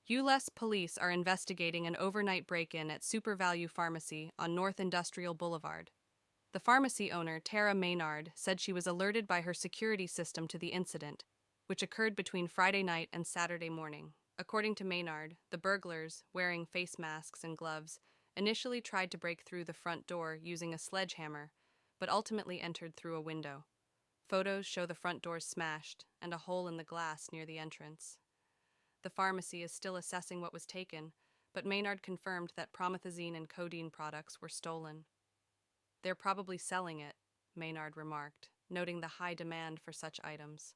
Euless police are investigating an overnight break-in at Super Value Pharmacy on North Industrial Boulevard. The pharmacy owner, Tara Maynard, said she was alerted by her security system to the incident, which occurred between Friday night and Saturday morning. According to Maynard, the burglars, wearing face masks and gloves, initially tried to break through the front door using a sledgehammer, but ultimately entered through a window. Photos show the front doors smashed and a hole in the glass near the entrance. The pharmacy is still assessing what was taken, but Maynard confirmed that promethazine and codeine products were stolen. "They're probably selling it," Maynard remarked, noting the high demand for such items.